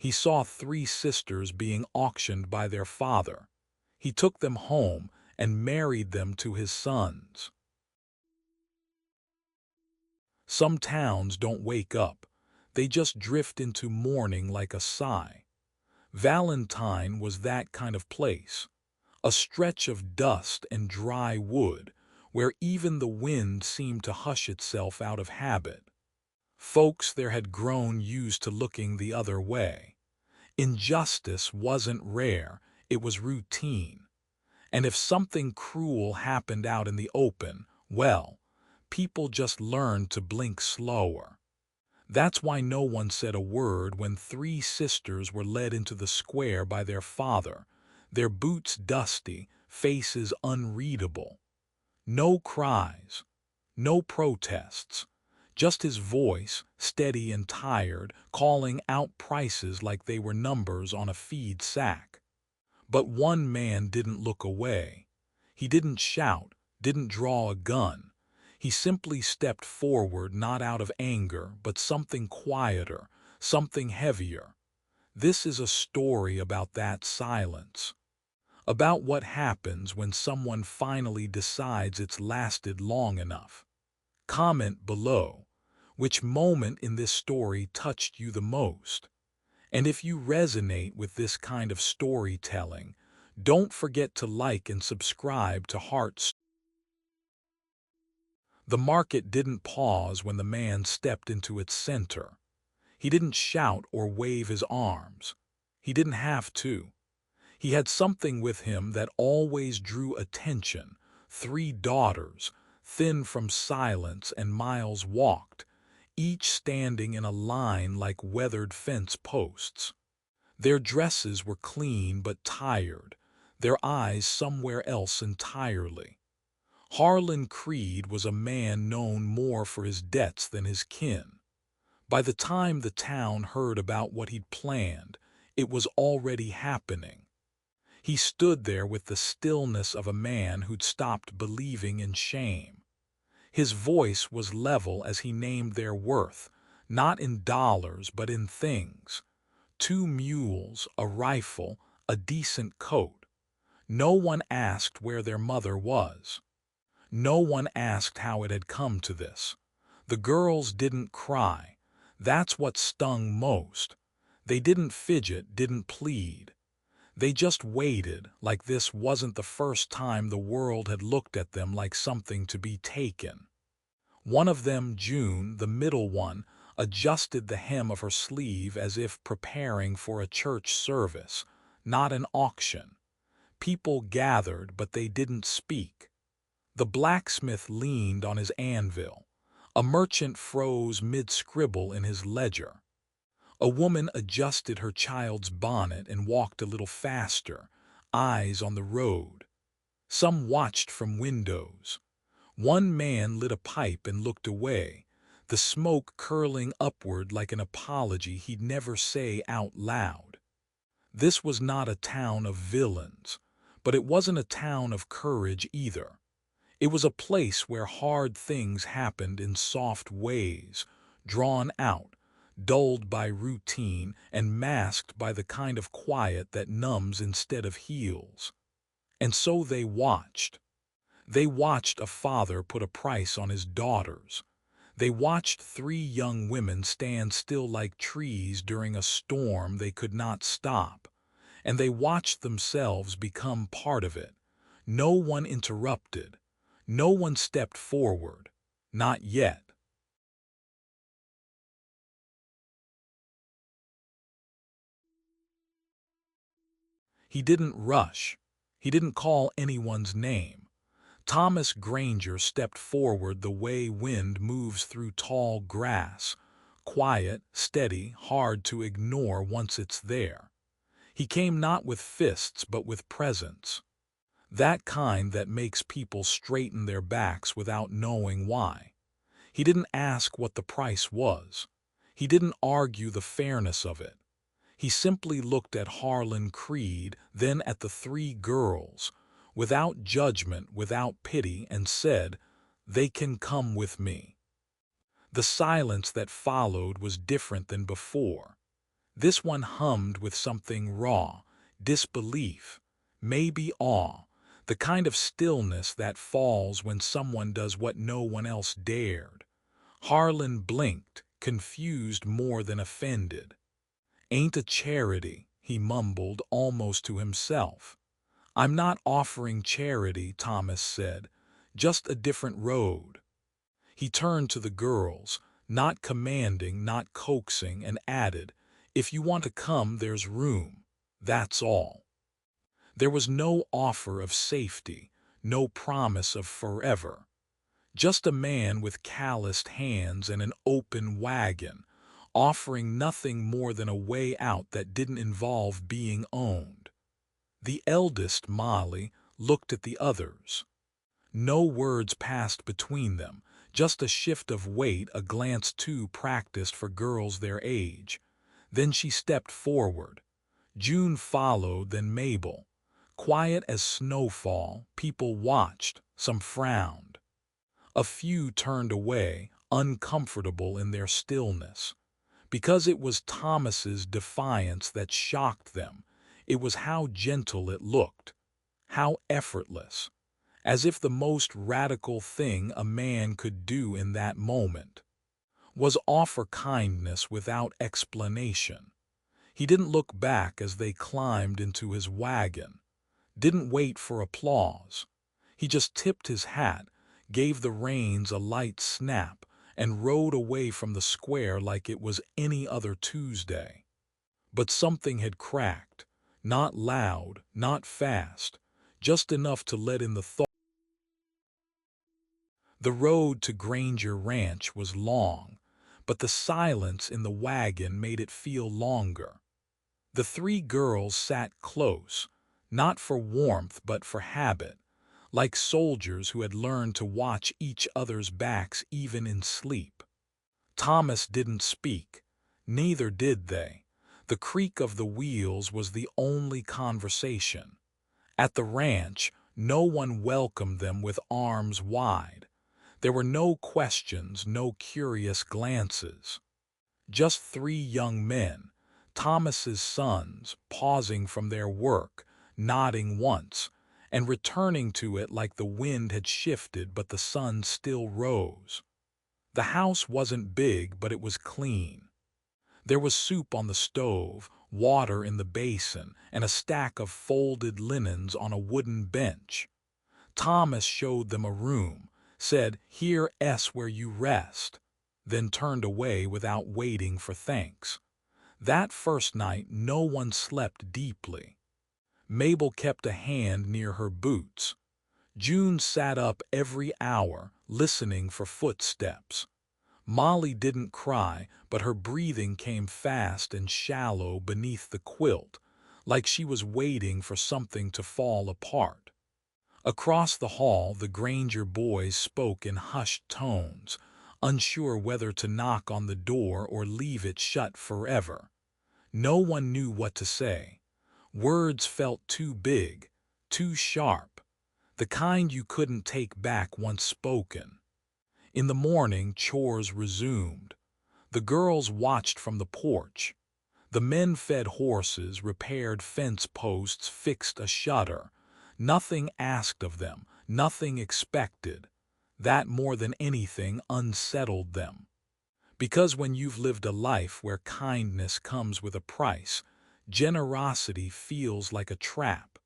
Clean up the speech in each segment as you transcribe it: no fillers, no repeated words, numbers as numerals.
He saw three sisters being auctioned by their father. He took them home and married them to his sons. Some towns don't wake up. They just drift into mourning like a sigh. Valentine was that kind of place, a stretch of dust and dry wood where even the wind seemed to hush itself out of habit. Folks there had grown used to looking the other way. Injustice wasn't rare, it was routine. And if something cruel happened out in the open, well, people just learned to blink slower. That's why no one said a word when three sisters were led into the square by their father, their boots dusty, faces unreadable. No cries, no protests, just his voice, steady and tired, calling out prices like they were numbers on a feed sack. But one man didn't look away. He didn't shout, didn't draw a gun. He simply stepped forward, not out of anger, but something quieter, something heavier. This is a story about that silence, about what happens when someone finally decides it's lasted long enough. Comment below, which moment in this story touched you the most? And if you resonate with this kind of storytelling, don't forget to like and subscribe to Hearts. The market didn't pause when the man stepped into its center. He didn't shout or wave his arms. He didn't have to. He had something with him that always drew attention. Three daughters, thin from silence and miles walked, each standing in a line like weathered fence posts. Their dresses were clean but tired, their eyes somewhere else entirely. Harlan Creed was a man known more for his debts than his kin. By the time the town heard about what he'd planned, it was already happening. He stood there with the stillness of a man who'd stopped believing in shame. His voice was level as he named their worth, not in dollars but in things. 2 mules, a rifle, a decent coat. No one asked where their mother was. No one asked how it had come to this. The girls didn't cry. That's what stung most. They didn't fidget, didn't plead. They just waited, like this wasn't the first time the world had looked at them like something to be taken. One of them, June, the middle one, adjusted the hem of her sleeve as if preparing for a church service, not an auction. People gathered, but they didn't speak. The blacksmith leaned on his anvil. A merchant froze mid-scribble in his ledger. A woman adjusted her child's bonnet and walked a little faster, eyes on the road. Some watched from windows. One man lit a pipe and looked away, the smoke curling upward like an apology he'd never say out loud. This was not a town of villains, but it wasn't a town of courage either. It was a place where hard things happened in soft ways, drawn out, dulled by routine and masked by the kind of quiet that numbs instead of heals. And so they watched. They watched a father put a price on his daughters. They watched 3 young women stand still like trees during a storm they could not stop. And they watched themselves become part of it. No one interrupted. No one stepped forward. Not yet. He didn't rush. He didn't call anyone's name. Thomas Granger stepped forward the way wind moves through tall grass, quiet, steady, hard to ignore once it's there. He came not with fists but with presence. That kind that makes people straighten their backs without knowing why. He didn't ask what the price was. He didn't argue the fairness of it. He simply looked at Harlan Creed, then at the 3 girls, without judgment, without pity, and said, "They can come with me." The silence that followed was different than before. This one hummed with something raw, disbelief, maybe awe, the kind of stillness that falls when someone does what no one else dared. Harlan blinked, confused more than offended. "Ain't a charity," he mumbled almost to himself. "I'm not offering charity," Thomas said, "just a different road." He turned to the girls, not commanding, not coaxing, and added, "If you want to come, there's room. That's all." There was no offer of safety, no promise of forever. Just a man with calloused hands and an open wagon, offering nothing more than a way out that didn't involve being owned. The eldest, Molly, looked at the others. No words passed between them, just a shift of weight, a glance too practiced for girls their age. Then she stepped forward. June followed, then Mabel. Quiet as snowfall, people watched, some frowned. A few turned away, uncomfortable in their stillness. Because it was Thomas's defiance that shocked them. It was how gentle it looked, how effortless, as if the most radical thing a man could do in that moment was offer kindness without explanation. He didn't look back as they climbed into his wagon, didn't wait for applause. He just tipped his hat, gave the reins a light snap, and rode away from the square like it was any other Tuesday. But something had cracked, not loud, not fast, just enough to let in the thought. The road to Granger Ranch was long, but the silence in the wagon made it feel longer. The three girls sat close, not for warmth but for habit, like soldiers who had learned to watch each other's backs even in sleep. Thomas didn't speak, neither did they. The creak of the wheels was the only conversation. At the ranch, no one welcomed them with arms wide. There were no questions, no curious glances. Just three young men, Thomas's sons, pausing from their work, nodding once, and returning to it like the wind had shifted but the sun still rose. The house wasn't big, but it was clean. There was soup on the stove, water in the basin, and a stack of folded linens on a wooden bench. Thomas showed them a room, said, "Here's where you rest," then turned away without waiting for thanks. That first night no one slept deeply. Mabel kept a hand near her boots. June sat up every hour, listening for footsteps. Molly didn't cry, but her breathing came fast and shallow beneath the quilt, like she was waiting for something to fall apart. Across the hall, the Granger boys spoke in hushed tones, unsure whether to knock on the door or leave it shut forever. No one knew what to say. Words felt too big, too sharp, the kind you couldn't take back once spoken. In the morning, chores resumed. The girls watched from the porch. The men fed horses, repaired fence posts, fixed a shutter. Nothing asked of them, nothing expected. That more than anything unsettled them. Because when you've lived a life where kindness comes with a price, generosity feels like a trap.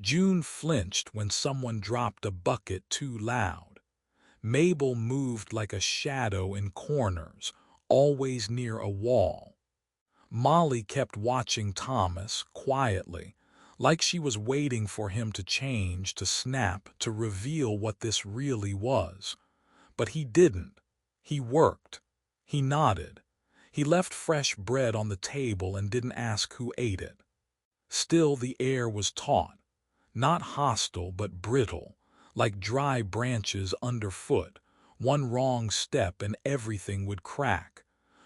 June flinched when someone dropped a bucket too loud. Mabel moved like a shadow in corners, always near a wall. Molly kept watching Thomas quietly, like she was waiting for him to change, to snap, to reveal what this really was. But he didn't. He worked. He nodded. He left fresh bread on the table and didn't ask who ate it. Still the air was taut, not hostile but brittle, like dry branches underfoot. One wrong step and everything would crack.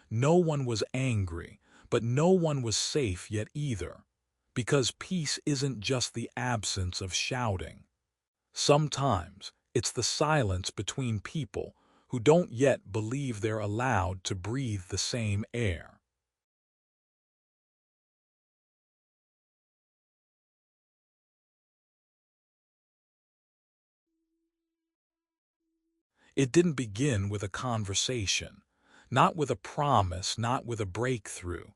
No one was angry, but no one was safe yet either, because peace isn't just the absence of shouting. Sometimes it's the silence between people who don't yet believe they're allowed to breathe the same air. It didn't begin with a conversation, not with a promise, not with a breakthrough.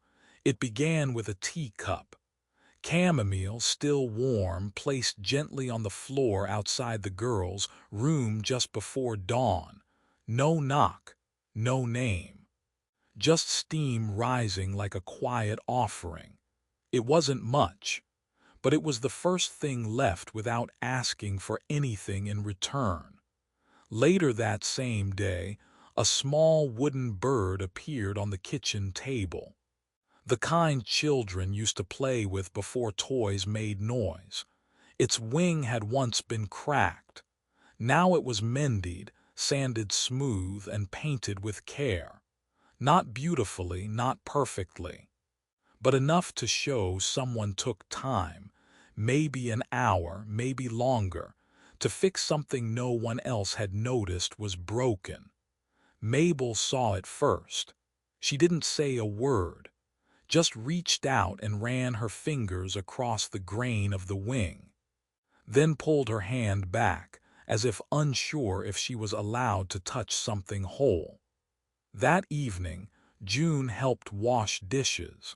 It began with a teacup, chamomile still warm, placed gently on the floor outside the girls' room just before dawn. No knock, no name. Just steam rising like a quiet offering. It wasn't much, but it was the first thing left without asking for anything in return. Later that same day, a small wooden bird appeared on the kitchen table. The kind children used to play with before toys made noise. Its wing had once been cracked. Now it was mended, sanded smooth, and painted with care. Not beautifully, not perfectly, but enough to show someone took time, maybe an hour, maybe longer, to fix something no one else had noticed was broken. Mabel saw it first. She didn't say a word, just reached out and ran her fingers across the grain of the wing, then pulled her hand back, as if unsure if she was allowed to touch something whole. That evening, June helped wash dishes,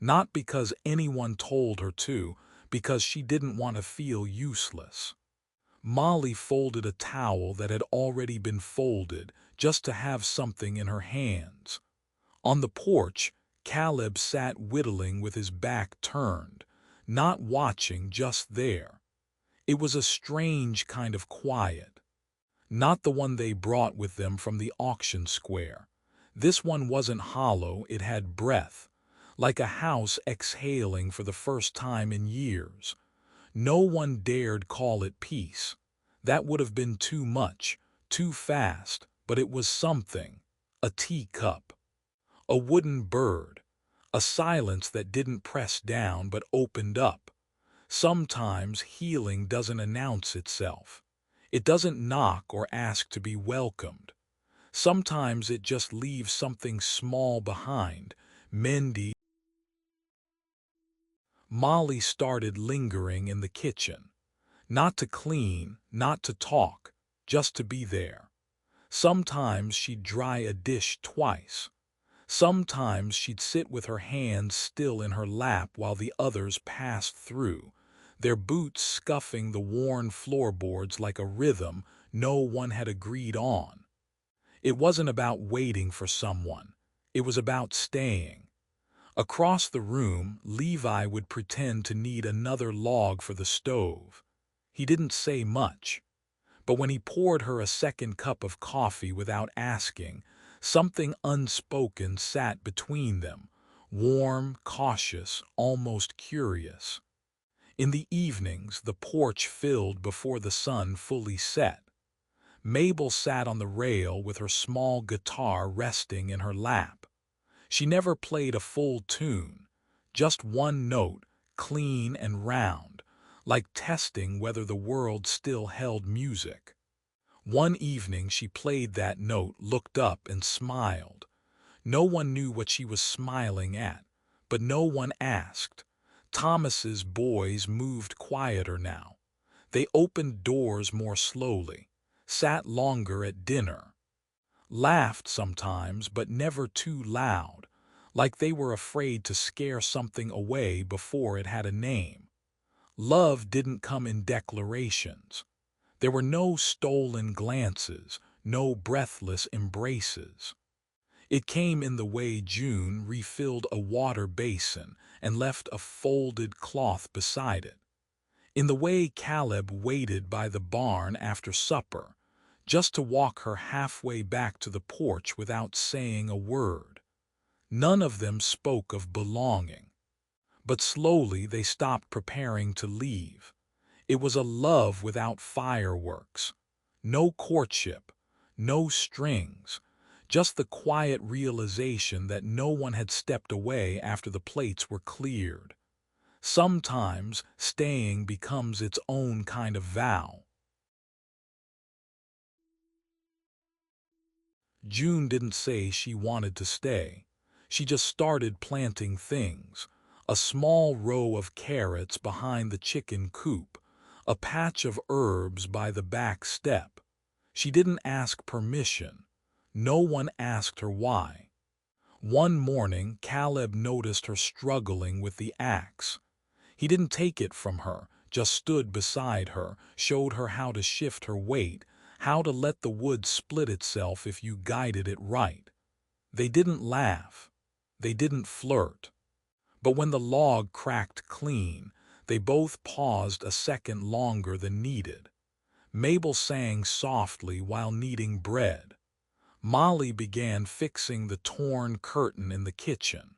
not because anyone told her to, because she didn't want to feel useless. Molly folded a towel that had already been folded just to have something in her hands. On the porch, Caleb sat whittling with his back turned, not watching, just there. It was a strange kind of quiet, not the one they brought with them from the auction square. This one wasn't hollow, it had breath, like a house exhaling for the first time in years. No one dared call it peace. That would have been too much, too fast, but it was something. A teacup, a wooden bird, a silence that didn't press down but opened up. Sometimes healing doesn't announce itself. It doesn't knock or ask to be welcomed. Sometimes it just leaves something small behind. Mendy. Molly started lingering in the kitchen. Not to clean, not to talk, just to be there. Sometimes she'd dry a dish twice. Sometimes she'd sit with her hands still in her lap while the others passed through, their boots scuffing the worn floorboards like a rhythm no one had agreed on. It wasn't about waiting for someone. It was about staying. Across the room, Levi would pretend to need another log for the stove. He didn't say much, but when he poured her a second cup of coffee without asking, something unspoken sat between them, warm, cautious, almost curious. In the evenings, the porch filled before the sun fully set. Mabel sat on the rail with her small guitar resting in her lap. She never played a full tune, just one note, clean and round, like testing whether the world still held music. One evening she played that note, looked up and smiled. No one knew what she was smiling at, but no one asked. Thomas's boys moved quieter now. They opened doors more slowly, sat longer at dinner, laughed sometimes, but never too loud, like they were afraid to scare something away before it had a name. Love didn't come in declarations. There were no stolen glances, no breathless embraces. It came in the way June refilled a water basin and left a folded cloth beside it. In the way Caleb waited by the barn after supper, just to walk her halfway back to the porch without saying a word. None of them spoke of belonging, but slowly they stopped preparing to leave. It was a love without fireworks, no courtship, no strings, just the quiet realization that no one had stepped away after the plates were cleared. Sometimes staying becomes its own kind of vow. June didn't say she wanted to stay. She just started planting things. A small row of carrots behind the chicken coop, a patch of herbs by the back step. She didn't ask permission. No one asked her why. One morning, Caleb noticed her struggling with the axe. He didn't take it from her, just stood beside her, showed her how to shift her weight, how to let the wood split itself if you guided it right. They didn't laugh. They didn't flirt. But when the log cracked clean, they both paused a second longer than needed. Mabel sang softly while kneading bread. Molly began fixing the torn curtain in the kitchen.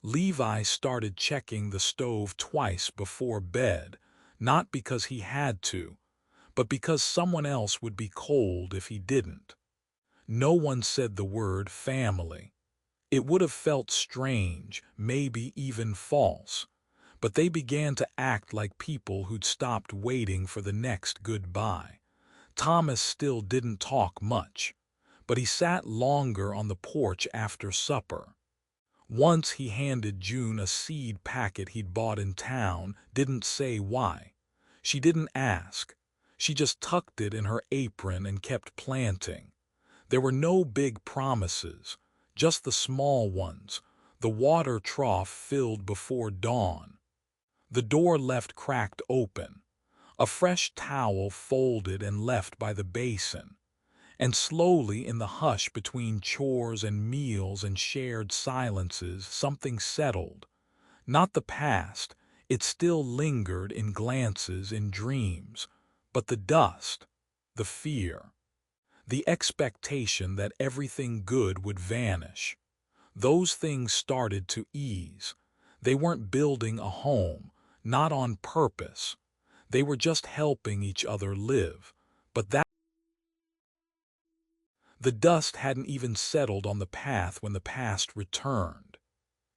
Levi started checking the stove twice before bed, not because he had to, but because someone else would be cold if he didn't. No one said the word family. It would have felt strange, maybe even false, but they began to act like people who'd stopped waiting for the next goodbye. Thomas still didn't talk much, but he sat longer on the porch after supper. Once he handed June a seed packet he'd bought in town, didn't say why. She didn't ask. She just tucked it in her apron and kept planting. There were no big promises, just the small ones, the water trough filled before dawn. The door left cracked open, a fresh towel folded and left by the basin. And slowly in the hush between chores and meals and shared silences, something settled. Not the past, it still lingered in glances, in dreams, but the dust, the fear, the expectation that everything good would vanish. Those things started to ease. They weren't building a home, not on purpose. They were just helping each other live. But the dust hadn't even settled on the path when the past returned.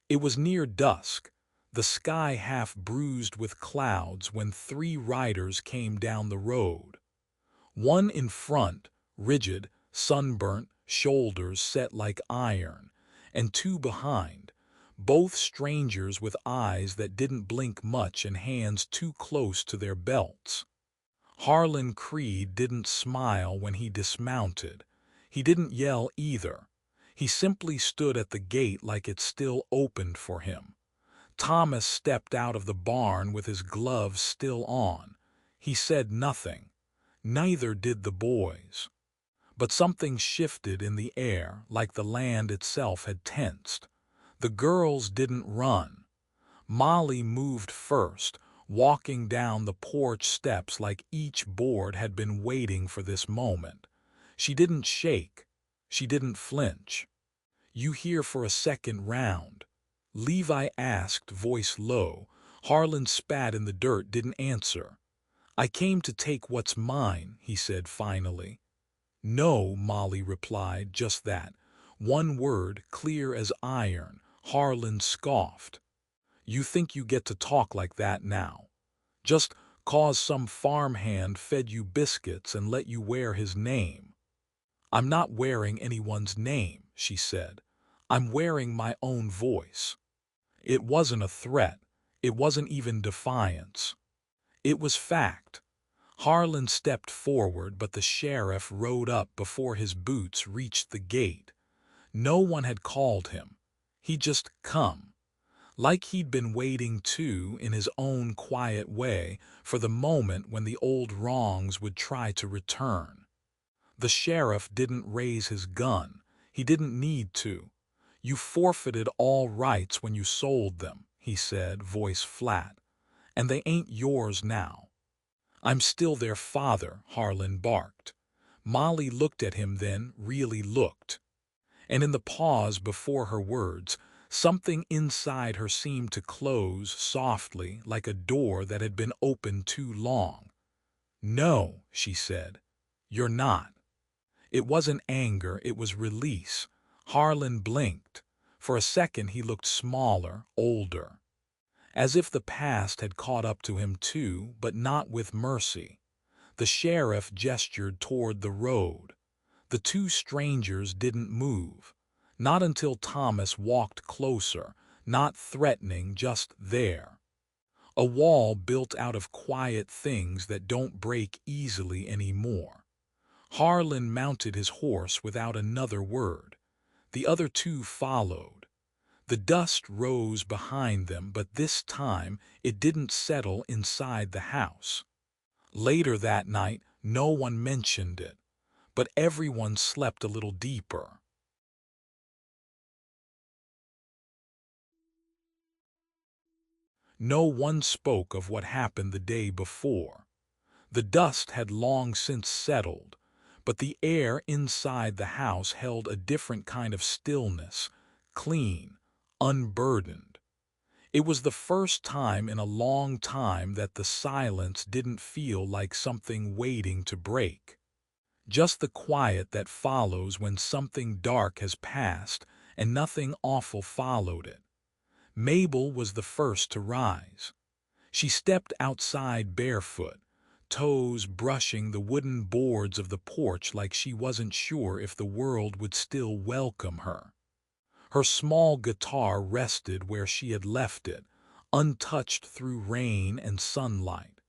It was near dusk, the sky half bruised with clouds when three riders came down the road. One in front, rigid, sunburnt, shoulders set like iron, and two behind, both strangers with eyes that didn't blink much and hands too close to their belts. Harlan Creed didn't smile when he dismounted. He didn't yell either. He simply stood at the gate like it still opened for him. Thomas stepped out of the barn with his gloves still on. He said nothing. Neither did the boys. But something shifted in the air, like the land itself had tensed. The girls didn't run. Molly moved first, walking down the porch steps like each board had been waiting for this moment. She didn't shake. She didn't flinch. "You here for a second round?" Levi asked, voice low. Harlan spat in the dirt, didn't answer. "I came to take what's mine," he said finally. "No," Molly replied, just that. One word, clear as iron. Harlan scoffed. "You think you get to talk like that now? Just 'cause some farmhand fed you biscuits and let you wear his name?" "I'm not wearing anyone's name," she said. "I'm wearing my own voice." It wasn't a threat. It wasn't even defiance. It was fact. Harlan stepped forward, but the sheriff rode up before his boots reached the gate. No one had called him. He'd just come. Like he'd been waiting too, in his own quiet way, for the moment when the old wrongs would try to return. The sheriff didn't raise his gun. He didn't need to. "You forfeited all rights when you sold them," he said, voice flat. "And they ain't yours now." "I'm still their father," Harlan barked. Molly looked at him then, really looked. And in the pause before her words, something inside her seemed to close softly, like a door that had been open too long. "No," she said. "You're not." It wasn't anger, it was release. Harlan blinked. For a second he looked smaller, older. As if the past had caught up to him too, but not with mercy. The sheriff gestured toward the road. The two strangers didn't move. Not until Thomas walked closer, not threatening, just there. A wall built out of quiet things that don't break easily anymore. Harlan mounted his horse without another word. The other two followed. The dust rose behind them, but this time it didn't settle inside the house. Later that night, no one mentioned it, but everyone slept a little deeper. No one spoke of what happened the day before. The dust had long since settled, but the air inside the house held a different kind of stillness, clean, unburdened. It was the first time in a long time that the silence didn't feel like something waiting to break. Just the quiet that follows when something dark has passed and nothing awful followed it. Mabel was the first to rise. She stepped outside barefoot, toes brushing the wooden boards of the porch like she wasn't sure if the world would still welcome her. Her small guitar rested where she had left it, untouched through rain and sunlight.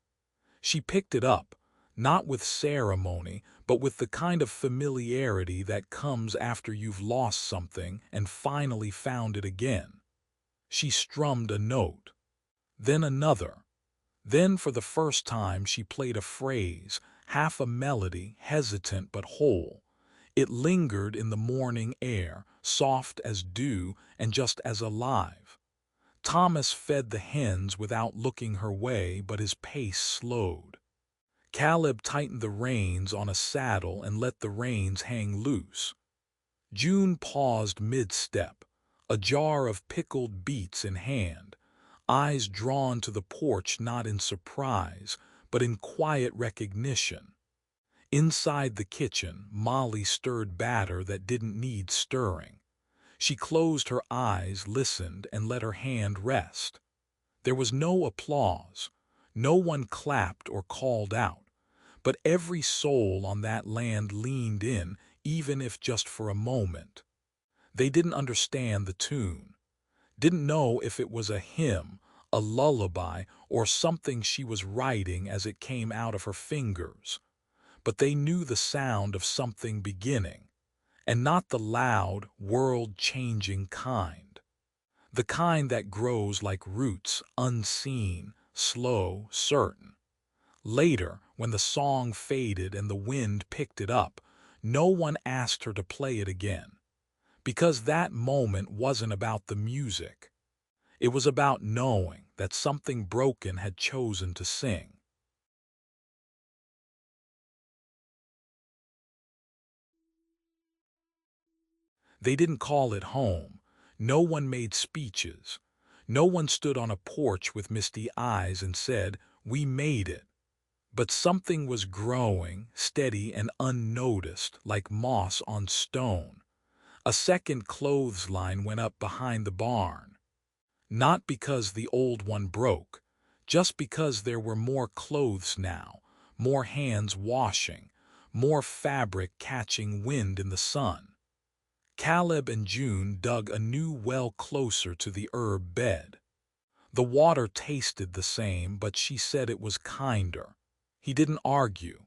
She picked it up, not with ceremony, but with the kind of familiarity that comes after you've lost something and finally found it again. She strummed a note, then another. Then for the first time she played a phrase, half a melody, hesitant but whole. It lingered in the morning air, soft as dew and just as alive. Thomas fed the hens without looking her way, but his pace slowed. Caleb tightened the reins on a saddle and let the reins hang loose. June paused mid-step, a jar of pickled beets in hand, eyes drawn to the porch not in surprise, but in quiet recognition. Inside the kitchen, Molly stirred batter that didn't need stirring. She closed her eyes, listened, and let her hand rest. There was no applause. No one clapped or called out. But every soul on that land leaned in, even if just for a moment. They didn't understand the tune, didn't know if it was a hymn, a lullaby, or something she was writing as it came out of her fingers. But they knew the sound of something beginning, and not the loud, world-changing kind. The kind that grows like roots, unseen, slow, certain. Later, when the song faded and the wind picked it up, no one asked her to play it again. Because that moment wasn't about the music. It was about knowing that something broken had chosen to sing. They didn't call it home. No one made speeches. No one stood on a porch with misty eyes and said, "We made it." But something was growing, steady and unnoticed, like moss on stone. A second clothesline went up behind the barn. Not because the old one broke, just because there were more clothes now, more hands washing, more fabric catching wind in the sun. Caleb and June dug a new well closer to the herb bed. The water tasted the same, but she said it was kinder. He didn't argue.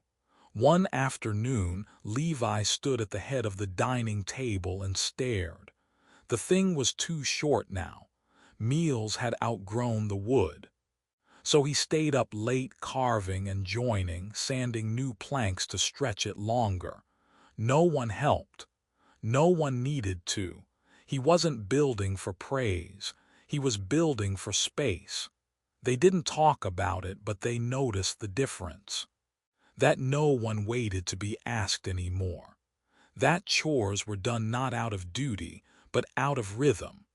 One afternoon, Levi stood at the head of the dining table and stared. The thing was too short now. Meals had outgrown the wood. So he stayed up late carving and joining, sanding new planks to stretch it longer. No one helped. No one needed to. He wasn't building for praise. He was building for space. They didn't talk about it, but they noticed the difference. That no one waited to be asked anymore. That chores were done not out of duty, but out of rhythm.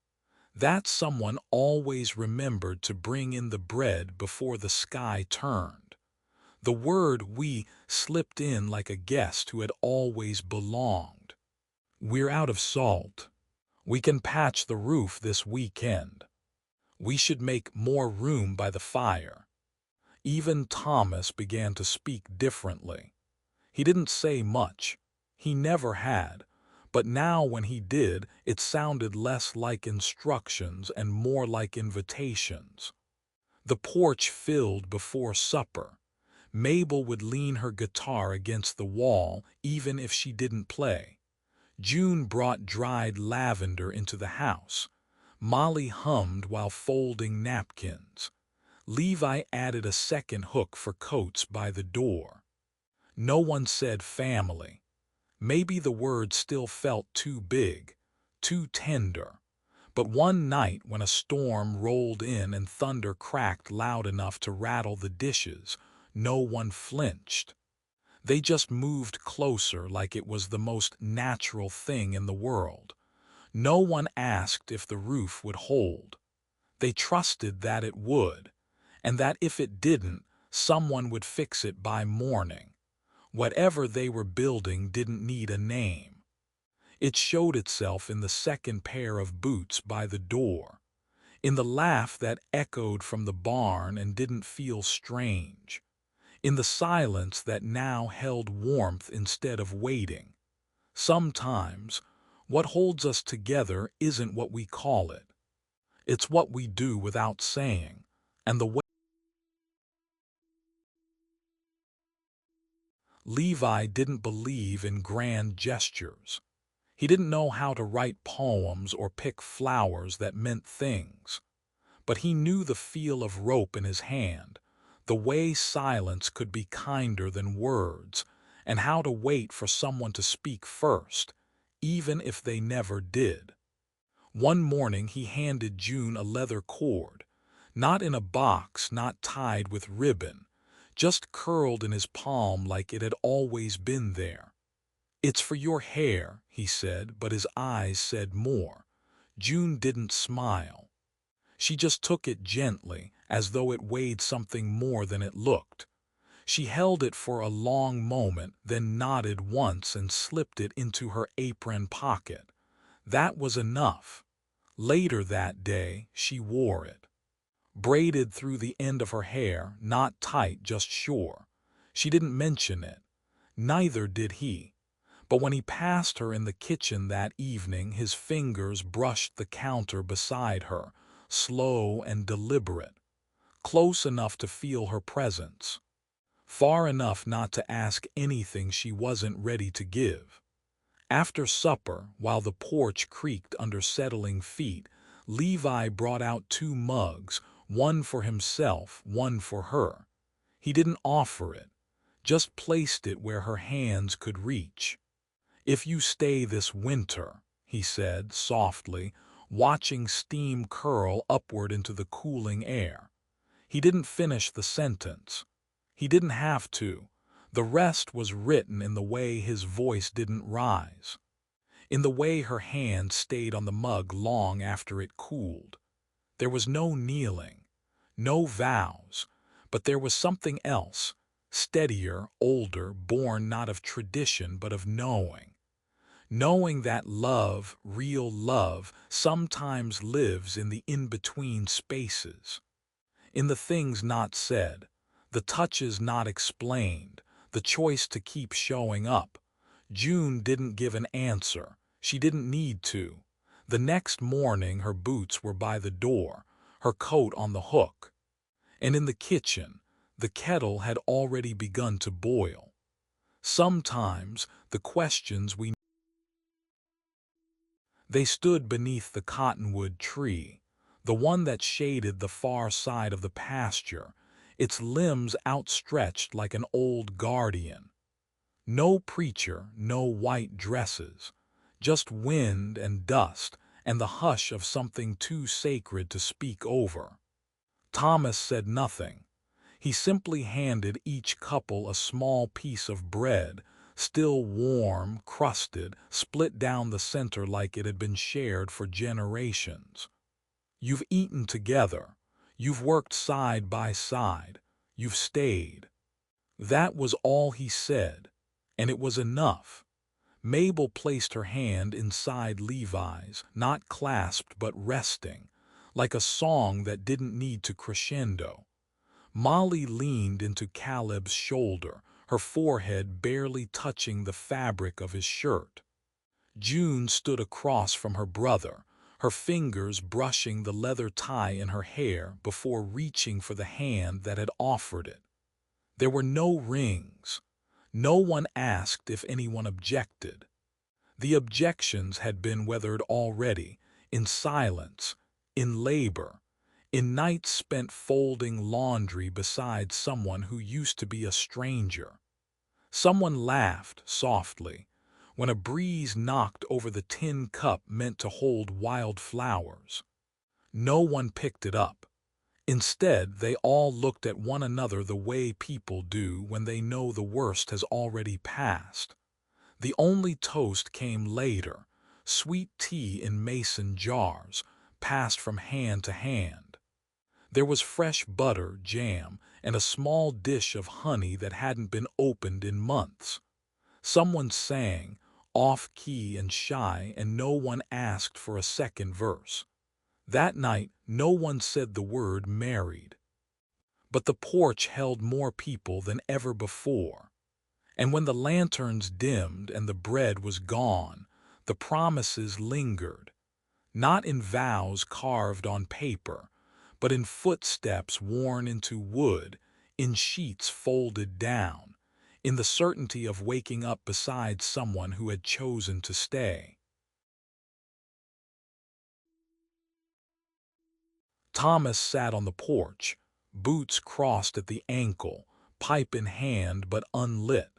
That someone always remembered to bring in the bread before the sky turned. The word "we" slipped in like a guest who had always belonged. "We're out of salt. We can patch the roof this weekend. We should make more room by the fire." Even Thomas began to speak differently. He didn't say much. He never had. But now when he did, it sounded less like instructions and more like invitations. The porch filled before supper. Mabel would lean her guitar against the wall even if she didn't play. June brought dried lavender into the house. Molly hummed while folding napkins. Levi added a second hook for coats by the door. No one said family. Maybe the word still felt too big, too tender. But one night when a storm rolled in and thunder cracked loud enough to rattle the dishes, no one flinched. They just moved closer like it was the most natural thing in the world. No one asked if the roof would hold. They trusted that it would, and that if it didn't, someone would fix it by morning. Whatever they were building didn't need a name. It showed itself in the second pair of boots by the door, in the laugh that echoed from the barn and didn't feel strange, in the silence that now held warmth instead of waiting. Sometimes, what holds us together isn't what we call it. It's what we do without saying, and the way Levi didn't believe in grand gestures. He didn't know how to write poems or pick flowers that meant things. But he knew the feel of rope in his hand, the way silence could be kinder than words, and how to wait for someone to speak first, even if they never did. One morning he handed June a leather cord, not in a box, not tied with ribbon, just curled in his palm like it had always been there. "It's for your hair," he said, but his eyes said more. June didn't smile. She just took it gently, as though it weighed something more than it looked. She held it for a long moment, then nodded once and slipped it into her apron pocket. That was enough. Later that day, she wore it. Braided through the end of her hair, not tight, just sure. She didn't mention it. Neither did he. But when he passed her in the kitchen that evening, his fingers brushed the counter beside her, slow and deliberate, close enough to feel her presence, far enough not to ask anything she wasn't ready to give. After supper, while the porch creaked under settling feet, Levi brought out 2 mugs, one for himself, one for her. He didn't offer it, just placed it where her hands could reach. "If you stay this winter," he said softly, watching steam curl upward into the cooling air. He didn't finish the sentence. He didn't have to. The rest was written in the way his voice didn't rise, in the way her hand stayed on the mug long after it cooled. There was no kneeling, no vows, but there was something else, steadier, older, born not of tradition but of knowing. Knowing that love, real love, sometimes lives in the in-between spaces, in the things not said, the touches not explained, the choice to keep showing up. June didn't give an answer. She didn't need to. The next morning her boots were by the door, her coat on the hook. And in the kitchen, the kettle had already begun to boil. Sometimes the questions we They stood beneath the cottonwood tree, the one that shaded the far side of the pasture, its limbs outstretched like an old guardian. No preacher, no white dresses, just wind and dust and the hush of something too sacred to speak over. Thomas said nothing. He simply handed each couple a small piece of bread, still warm, crusted, split down the center like it had been shared for generations. "You've eaten together. You've worked side by side. You've stayed." That was all he said, and it was enough. Mabel placed her hand inside Levi's, not clasped but resting, like a song that didn't need to crescendo. Molly leaned into Caleb's shoulder, her forehead barely touching the fabric of his shirt. June stood across from her brother, her fingers brushing the leather tie in her hair before reaching for the hand that had offered it. There were no rings. No one asked if anyone objected. The objections had been weathered already, in silence, in labor, in nights spent folding laundry beside someone who used to be a stranger. Someone laughed softly when a breeze knocked over the tin cup meant to hold wild flowers. No one picked it up. Instead, they all looked at one another the way people do when they know the worst has already passed. The only toast came later, sweet tea in mason jars, passed from hand to hand. There was fresh butter, jam, and a small dish of honey that hadn't been opened in months. Someone sang, off-key and shy, and no one asked for a second verse. That night, no one said the word married. But the porch held more people than ever before. And when the lanterns dimmed and the bread was gone, the promises lingered, not in vows carved on paper, but in footsteps worn into wood, in sheets folded down, in the certainty of waking up beside someone who had chosen to stay. Thomas sat on the porch, boots crossed at the ankle, pipe in hand but unlit.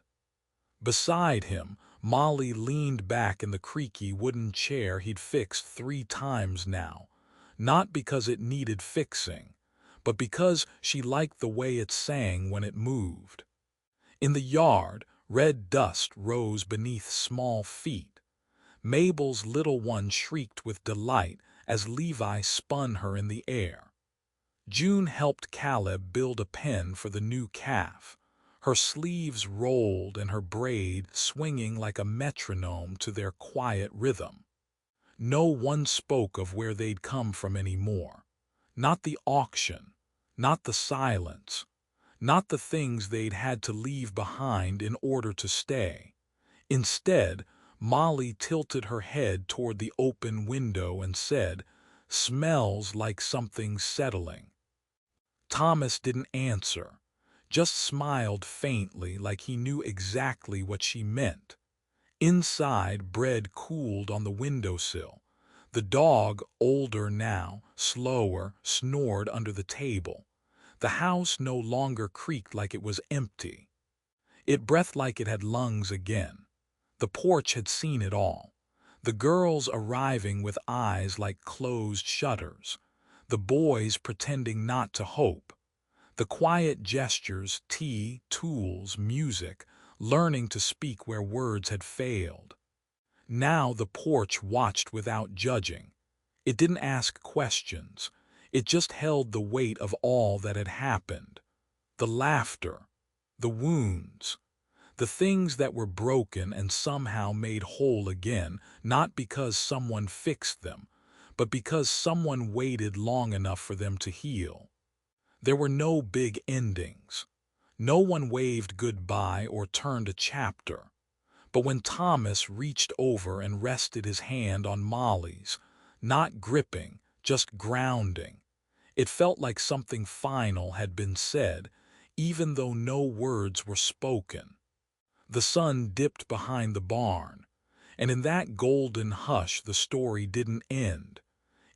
Beside him, Molly leaned back in the creaky wooden chair he'd fixed 3 times now, not because it needed fixing, but because she liked the way it sang when it moved. In the yard, red dust rose beneath small feet. Mabel's little one shrieked with delight as Levi spun her in the air. June helped Caleb build a pen for the new calf, her sleeves rolled and her braid swinging like a metronome to their quiet rhythm. No one spoke of where they'd come from anymore. Not the auction, not the silence, not the things they'd had to leave behind in order to stay. Instead, Molly tilted her head toward the open window and said, "Smells like something settling." Thomas didn't answer, just smiled faintly like he knew exactly what she meant. Inside, bread cooled on the windowsill. The dog, older now, slower, snored under the table. The house no longer creaked like it was empty. It breathed like it had lungs again. The porch had seen it all. The girls arriving with eyes like closed shutters. The boys pretending not to hope. The quiet gestures, tea, tools, music, learning to speak where words had failed. Now the porch watched without judging. It didn't ask questions. It just held the weight of all that had happened. The laughter, the wounds, the things that were broken and somehow made whole again, not because someone fixed them, but because someone waited long enough for them to heal. There were no big endings. No one waved goodbye or turned a chapter. But when Thomas reached over and rested his hand on Molly's, not gripping, just grounding, it felt like something final had been said, even though no words were spoken. The sun dipped behind the barn, and in that golden hush the story didn't end.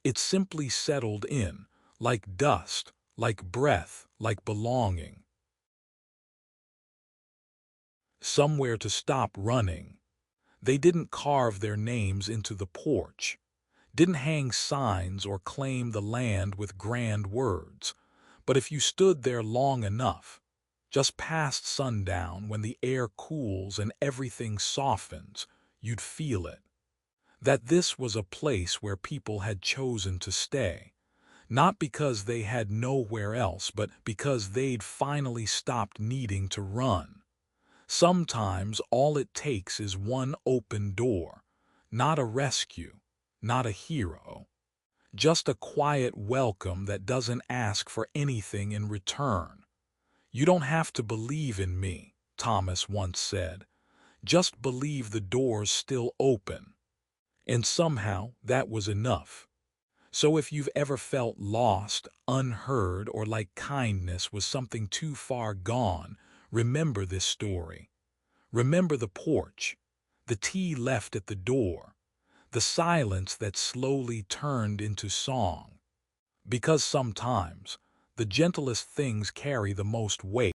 It simply settled in, like dust, like breath, like belonging. Somewhere to stop running. They didn't carve their names into the porch, didn't hang signs or claim the land with grand words. But if you stood there long enough, just past sundown when the air cools and everything softens, you'd feel it. That this was a place where people had chosen to stay. Not because they had nowhere else, but because they'd finally stopped needing to run. Sometimes all it takes is one open door, not a rescue, not a hero. Just a quiet welcome that doesn't ask for anything in return. "You don't have to believe in me," Thomas once said. "Just believe the door's still open." And somehow that was enough. So if you've ever felt lost, unheard, or like kindness was something too far gone, Remember this story. Remember the porch, the tea left at the door, the silence that slowly turned into song. Because sometimes the gentlest things carry the most weight.